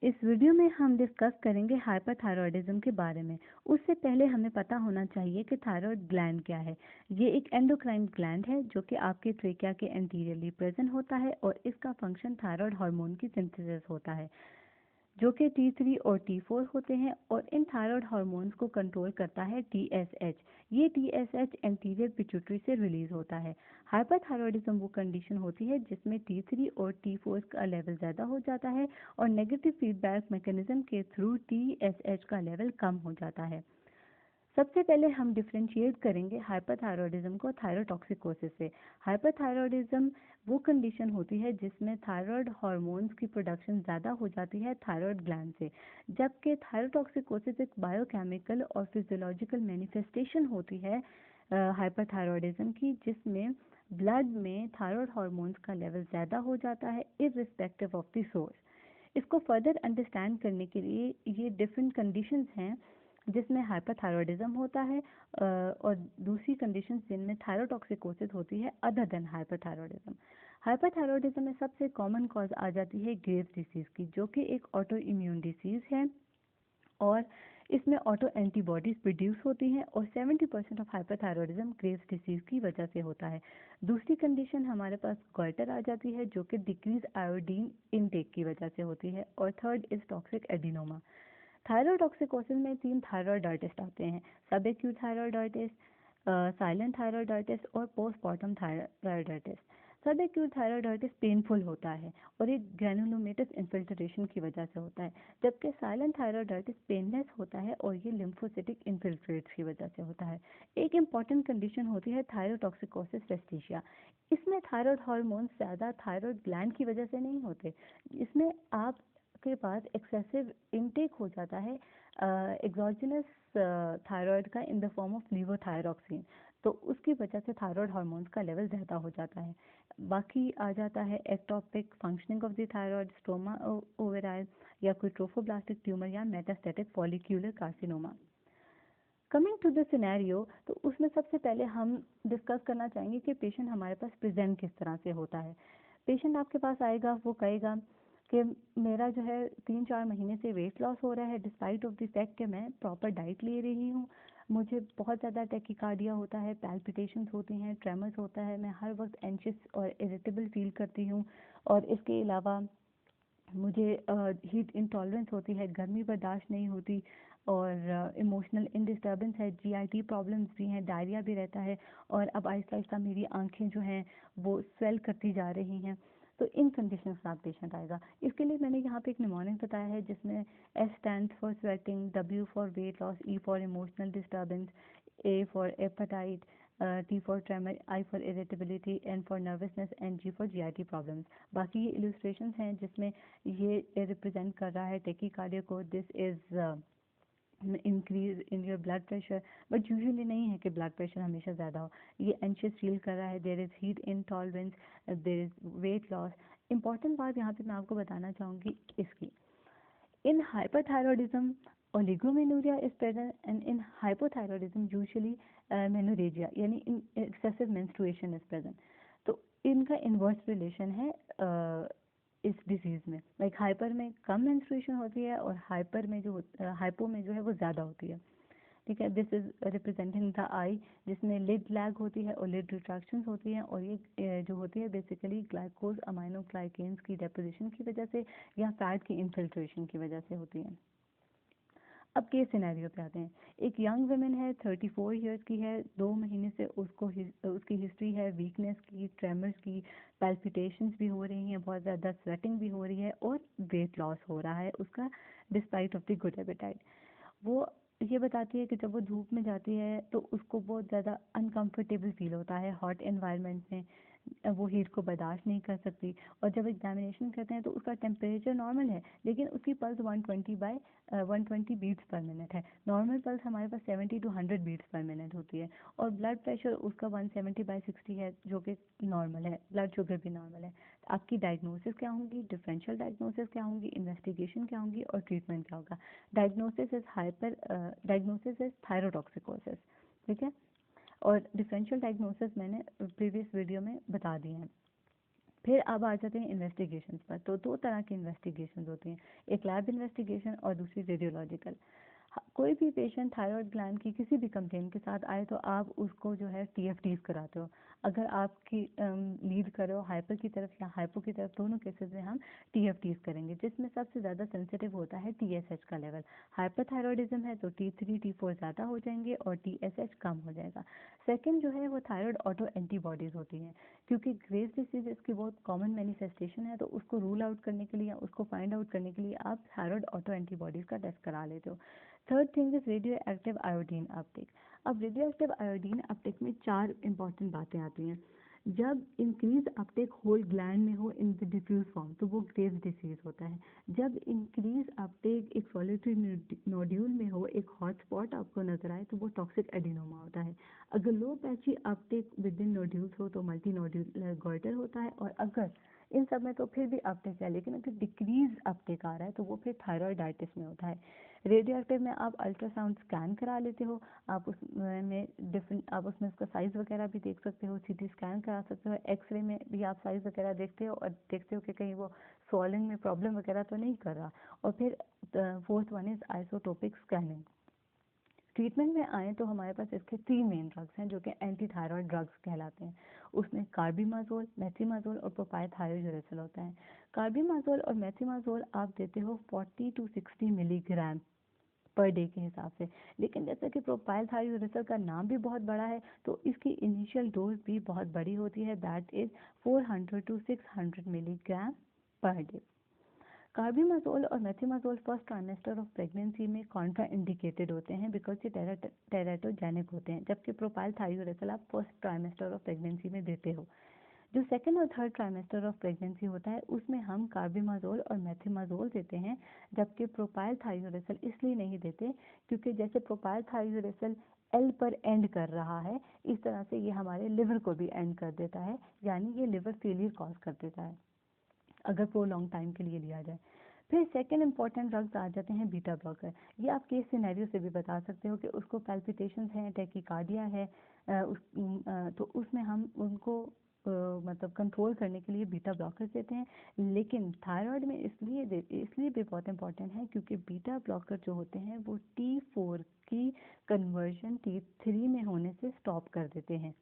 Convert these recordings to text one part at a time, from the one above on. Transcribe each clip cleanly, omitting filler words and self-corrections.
इस वीडियो में हम डिस्कस करेंगे हाइपरथायरॉयडिज्म के बारे में। उससे पहले हमें पता होना चाहिए कि थायराइड ग्लैंड क्या है। ये एक एंडोक्राइन ग्लैंड है जो कि आपके ट्रेकिया के एंटीरियरली प्रेजेंट होता है और इसका फंक्शन थायराइड हार्मोन की सिंथेसिस होता है जो कि T3 और T4 होते हैं और इन थायराइड हार्मोन्स को कंट्रोल करता है TSH। ये TSH एंटीरियर पिट्यूटरी से रिलीज होता है। हाइपरथायरॉयडिज्म वो कंडीशन होती है जिसमें T3 और T4 का लेवल ज़्यादा हो जाता है और नेगेटिव फीडबैक मैकेनिज्म के थ्रू TSH का लेवल कम हो जाता है। सबसे पहले हम डिफ्रेंशिएट करेंगे हाइपरथायरॉयडिज्म को थायरोटॉक्सिकोसिस से। हाइपरथायरॉयडिज्म वो कंडीशन होती है जिसमें थायराइड हार्मोन्स की प्रोडक्शन ज़्यादा हो जाती है थायराइड ग्लैंड से, जबकि थायरोटॉक्सिकोसिस एक बायोकेमिकल और फिजियोलॉजिकल मैनिफेस्टेशन होती है हाइपरथायरॉयडिज्म की, जिसमें ब्लड में थायराइड हार्मोन्स का लेवल ज़्यादा हो जाता है इररिस्पेक्टिव ऑफ द सोर्स। इसको फर्दर अंडरस्टैंड करने के लिए ये डिफरेंट कंडीशंस हैं जिसमें हाइपरथायरॉयडिज्म होता है और दूसरी कंडीशन जिनमें थायरोटॉक्सिकोसिस होती है अदर देन हाइपरथायरॉयडिज्म। हाइपरथायरॉयडिज्म में सबसे कॉमन कॉज आ जाती है ग्रेव्स डिसीज़ की, जो कि एक ऑटो इम्यून डिसीज़ है और इसमें ऑटो एंटीबॉडीज प्रोड्यूस होती हैं और 70% ऑफ हाइपरथायरॉयडिज्म ग्रेव्स डिसीज़ की वजह से होता है। दूसरी कंडीशन हमारे पास गॉइटर आ जाती है जो कि डिक्रीज आयोडीन इनटेक की वजह से होती है और third is toxic adenoma. Thyrotoxicosis में 3 थायरॉयडाइटिस आते हैं, सब एक्यूट थायरॉयडाइटिस, साइलेंट थायरॉयडाइटिस और पोस्टमार्टम थायरॉयडाइटिस। सब एक्यूट थायरॉयडाइटिस पेनफुल होता है और एक ग्रैनुलोमेटस इन्फिल्ट्रेशन की वजह से होता है, जबकि साइलेंट थायरॉयडाइटिस पेनलेस होता है और ये लिम्फोसिटिक इन्फिल्ट्रेट्स की वजह से होता है। एक इम्पॉर्टेंट कंडीशन होती है थायरोटॉक्सिकोसिस रेस्टिशिया। इसमें थायराइड हार्मोन्स ज़्यादा थायराइड ग्लैंड की वजह से नहीं होते, इसमें आप के पास एक्सेसिव इनटेक हो जाता है एग्जोजेनस थायराइड का इन द फॉर्म ऑफ लीवोथायरॉक्सिन, तो उसकी वजह से थायराइड हार्मोन्स का लेवल ज़्यादा हो जाता है। बाकी आ जाता है ectopic functioning of the thyroid, struma ovarii या कोई ट्रोफोब्लास्टिक ट्यूमर या metastatic follicular carcinoma. Coming to the scenario, तो उसमें सबसे पहले हम डिस्कस करना चाहेंगे कि पेशेंट हमारे पास प्रेजेंट किस तरह से होता है। पेशेंट आपके पास आएगा, वो कहेगा कि मेरा जो है 3-4 महीने से वेट लॉस हो रहा है डिस्पाइट ऑफ द फैक्ट कि मैं प्रॉपर डाइट ले रही हूँ। मुझे बहुत ज़्यादा टैकीकार्डिया होता है, पैल्पिटेशंस होती हैं, ट्रेमर्स होता है, मैं हर वक्त एंशियस और इरिटेबल फील करती हूँ और इसके अलावा मुझे हीट इंटॉलरेंस होती है, गर्मी बर्दाश्त नहीं होती और इमोशनल इनडिस्टर्बेंस है, जीआईटी प्रॉब्लम्स भी हैं, डायरिया भी रहता है और अब आहिस्ता आहिस्ता मेरी आंखें जो हैं वो स्वेल करती जा रही हैं। तो इन कंडीशन के साथ पेशेंट आएगा। इसके लिए मैंने यहाँ पे एक निमोनिक बताया है जिसमें S stand for sweating, W for weight loss, E for emotional disturbance, A for appetite, T for tremor, I for irritability, N for nervousness and G for GIT problems। बाकी ये illustrations हैं जिसमें ये represent कर रहा है tachycardia को। This is increase in your blood pressure, but usually नहीं है कि ब्लड प्रेशर हमेशा ज़्यादा हो। ये एंशियस फील कर रहा है, there is heat intolerance, there is weight loss. Important बात यहाँ पे मैं आपको बताना चाहूँगी इसकी, in hyperthyroidism oligomenorrhea is present and in hypothyroidism usually menorrhagia यानी in excessive menstruation is present। तो इनका इन्वर्स रिलेशन है इस डिजीज़ में। लाइक हाइपर में कम मेंस्ट्रुएशन होती है और हाइपर में जो हाइपो में जो है वो ज़्यादा होती है। ठीक है, दिस इज रिप्रेजेंटिंग द आई जिसमें लिड लैग होती है और लिड रिट्रैक्शंस होती हैं और ये जो होती है बेसिकली ग्लाइकोज अमाइनो ग्लाइकेन्स की डेपोजिशन की वजह से या फैट की इन्फिल्ट्रेशन की वजह से होती है। अब केस सिनेरियो पे आते हैं। एक यंग वुमेन है, 34 इयर्स की है, 2 महीने से उसकी हिस्ट्री है वीकनेस की, ट्रेमर्स की, पैल्पिटेशंस भी हो रही हैं, बहुत ज़्यादा स्वेटिंग भी हो रही है और वेट लॉस हो रहा है उसका despite of the good appetite. वो ये बताती है कि जब वो धूप में जाती है तो उसको बहुत ज़्यादा अनकंफर्टेबल फील होता है हॉट एनवायरनमेंट में, वो हीट को बर्दाश्त नहीं कर सकती और जब एग्जामिनेशन करते हैं तो उसका टेम्परेचर नॉर्मल है लेकिन उसकी पल्स 120 बीट्स पर मिनट है। नॉर्मल पल्स हमारे पास 70 to 100 बीट्स पर मिनट होती है और ब्लड प्रेशर उसका 170/60 है जो कि नॉर्मल है, ब्लड शुगर भी नॉर्मल है। तो आपकी डायग्नोसिस क्या होंगी, डिफरेंशियल डायग्नोसिस क्या होंगी, इन्वेस्टिगेशन क्या होंगी और ट्रीटमेंट क्या होगा। डायग्नोसिस इज थायरोटॉक्सिकोसिस, ठीक है, और डिफरेंशियल डायग्नोसिस मैंने प्रीवियस वीडियो में बता दी है। फिर अब आ जाते हैं इन्वेस्टिगेशंस पर। तो दो तरह की इन्वेस्टिगेशंस होती हैं, एक लैब इन्वेस्टिगेशन और दूसरी रेडियोलॉजिकल। कोई भी पेशेंट थायराइड ग्लैंड की किसी भी कंप्लेंट के साथ आए तो आप उसको जो है टीएफटीज कराते हो। अगर आपकी लीड कर रहे हो हाइपर की तरफ या हाइपो की तरफ, दोनों केसेस में हम टीएफटीज करेंगे, जिसमें सबसे ज़्यादा सेंसिटिव होता है टीएसएच का लेवल। हाइपरथायरॉयडिज्म है तो T3 T4 ज़्यादा हो जाएंगे और टीएसएच कम हो जाएगा। सेकेंड जो है वो थायराइड ऑटो एंटीबॉडीज़ होती हैं, क्योंकि ग्रेव्स डिसीज इसकी बहुत कॉमन मैनिफेस्टेशन है, तो उसको रूल आउट करने के लिए या उसको फाइंड आउट करने के लिए आप थायराइड ऑटो एंटीबॉडीज़ का टेस्ट करा लेते हो। Third thing is radio active iodine Uptake. अब रेडियो एक्टिव आयोडीन अपटेक में चार इंपॉर्टेंट बातें आती हैं। जब इंक्रीज अपटेक होल ग्लैंड में हो इन द डिफ्यूज फॉर्म तो वो ग्रेव्स डिसीज होता है। जब इंक्रीज अपटेक एक सॉलिटरी नोड्यूल में हो, एक हॉट स्पॉट आपको नजर आए, तो वो टॉक्सिक एडिनोमा होता है। अगर low patchy uptake within nodules हो तो मल्टी नोड्यूलर गॉइटर होता है, और अगर इन सब में तो फिर भी अपटेक है, लेकिन अगर डिक्रीज अपटेक आ रहा है तो वो फिर थायराइडाइटिस में होता है। रेडियो एक्टिव में आप अल्ट्रासाउंड स्कैन करा लेते हो, आप उसमें डिफरेंट, आप उसमें उसका साइज़ वगैरह भी देख सकते हो, सीटी स्कैन करा सकते हो, एक्सरे में भी आप साइज़ वगैरह देखते हो और देखते हो कि कहीं वो स्वॉलिंग में प्रॉब्लम वगैरह तो नहीं कर रहा। और फिर fourth one is isotopic scanning. Treatment में आए तो हमारे पास इसके तीन मेन ड्रग्स हैं जो कि एंटी थायराइड ड्रग्स कहलाते हैं। उसमें कार्बिमाजोल, मेथिमाजोल और प्रोपाइलथायोयूरेसिल होता है। कार्बिमाजोल और मेथिमाजोल आप देते हो 40 to 60 मिलीग्राम पर डे के हिसाब से, लेकिन जैसे कि प्रोपाइलथायोयूरेसिल का नाम भी बहुत बड़ा है तो इसकी इनिशियल डोज भी बहुत बड़ी होती है, that is 400 to 600 milligram per day. Carbimazole और मेथिमाजोल फर्स्ट ट्राइमेस्टर ऑफ प्रेगनेंसी में कॉन्ट्रा इंडिकेटेड होते हैं बिकॉज ये टेराटोजेनिक होते हैं, जबकि प्रोपाइलथायोयूरेसिल आप फर्स्ट ट्राइमेस्टर ऑफ प्रेगनेंसी में देते हो। जो सेकेंड और थर्ड ट्राइमेस्टर ऑफ प्रेगनेंसी होता है उसमें हम कार्बिमाजोल और मेथिमाजोल देते हैं, जबकि प्रोपाइलथायोयूरेसिल इसलिए नहीं देते क्योंकि जैसे प्रोपाइलथायोयूरेसिल एल पर एंड कर रहा है, इस तरह से ये हमारे लिवर को भी एंड कर देता है, यानी ये लिवर फेलियर कॉज कर देता है अगर प्रोलॉन्ग टाइम के लिए लिया जाए। फिर सेकेंड इंपॉर्टेंट ड्रग्स आ जाते हैं बीटा ब्लॉकर। ये आप केस सिनेरियो से भी बता सकते हो कि उसको पैल्पिटेशंस हैं, टैकीकार्डिया है, तो उसमें हम उनको मतलब कंट्रोल करने के लिए बीटा ब्लॉकर देते हैं। लेकिन थायराइड में इसलिए भी बहुत इंपॉर्टेंट है क्योंकि बीटा ब्लॉकर जो होते हैं वो T4 की कन्वर्जन T3 में होने से स्टॉप कर देते हैं।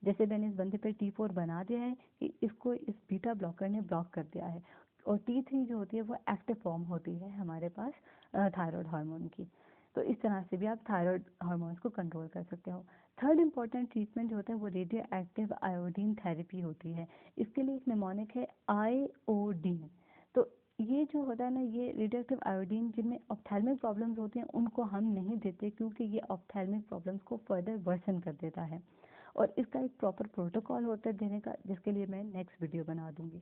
जैसे मैंने इस बंदे पर T4 बना दिया है कि इसको इस बीटा ब्लॉकर ने ब्लॉक कर दिया है, और T3 जो होती है वो एक्टिव फॉर्म होती है हमारे पास थायराइड हार्मोन की। तो इस तरह से भी आप थायराइड हार्मोन्स को कंट्रोल कर सकते हो। थर्ड इंपॉर्टेंट ट्रीटमेंट जो होता है वो रेडियो एक्टिव आयोडीन थेरेपी होती है। इसके लिए एक निमोनिक है आयोडीन। तो ये जो होता है ना, ये रेडियो एक्टिव आयोडीन जिनमें ऑप्थेल्मिक प्रॉब्लम्स होती हैं उनको हम नहीं देते क्योंकि ये ऑप्थेल्मिक प्रॉब्लम्स को फर्दर वर्सन कर देता है, और इसका एक प्रॉपर प्रोटोकॉल होता है देने का, जिसके लिए मैं नेक्स्ट वीडियो बना दूंगी।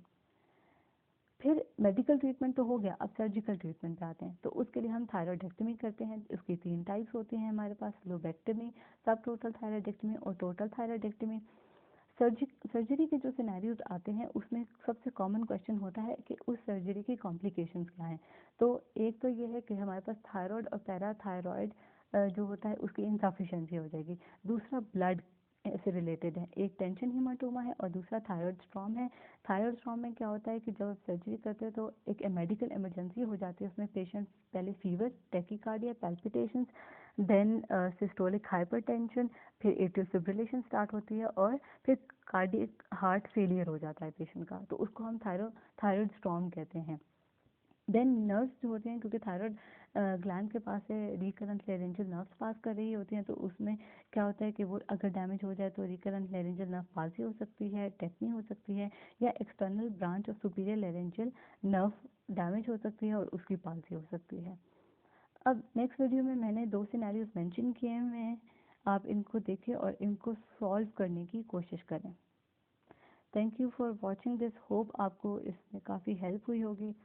फिर मेडिकल ट्रीटमेंट तो हो गया, अब सर्जिकल ट्रीटमेंट पे आते हैं। तो उसके लिए हम थायरॉयडेक्टमी करते हैं। उसकी तीन टाइप्स होती हैं हमारे पास, लोबेक्टमी, सब टोटल थायरॉयडेक्टमी और टोटल थायरॉयडेक्टमी। सर्जरी के जो सिनेरियोज आते हैं उसमें सबसे कॉमन क्वेश्चन होता है कि उस सर्जरी की कॉम्प्लिकेशंस क्या हैं। तो एक तो ये है कि हमारे पास थायराइड और पैराथायरॉयड जो होता है उसकी इनसफिशिएंसी हो जाएगी। दूसरा ब्लड से रिलेटेड है, एक टेंशन हीमाटोमा है और दूसरा थायराइड स्ट्रॉम है। थायराइड स्ट्रॉम में क्या होता है कि जब सर्जरी करते हैं तो एक मेडिकल इमरजेंसी हो जाती है, उसमें पेशेंट पहले fever, tachycardia, palpitations, then systolic hypertension, फिर एट्रियल फिब्रिलेशन स्टार्ट होती है और फिर कार्डियक हार्ट फेलियर हो जाता है पेशेंट का, तो उसको हम थायराइड स्ट्रॉम कहते हैं। देन नर्व्स जो होते हैं, क्योंकि थायराइड ग्लैंड के पास से रिकरेंट लेरेंजियल नर्व्स पास कर रही होती हैं, तो उसमें क्या होता है कि वो अगर डैमेज हो जाए तो रिकरेंट लेरेंजियल नर्व पाल्सी हो सकती है, टेक्नी हो सकती है, या external branch of superior laryngeal nerve damage हो सकती है और उसकी पाल्सी हो सकती है। अब नेक्स्ट वीडियो में मैंने दो सिनेरियोज मेंशन किए हैं, आप इनको देखें और इनको सॉल्व करने की कोशिश करें। Thank you for watching this, hope आपको इसमें काफ़ी हेल्प हुई होगी।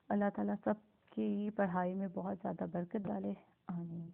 अल्लाह ताला सबकी पढ़ाई में बहुत ज़्यादा बरकत डाले, आमीन।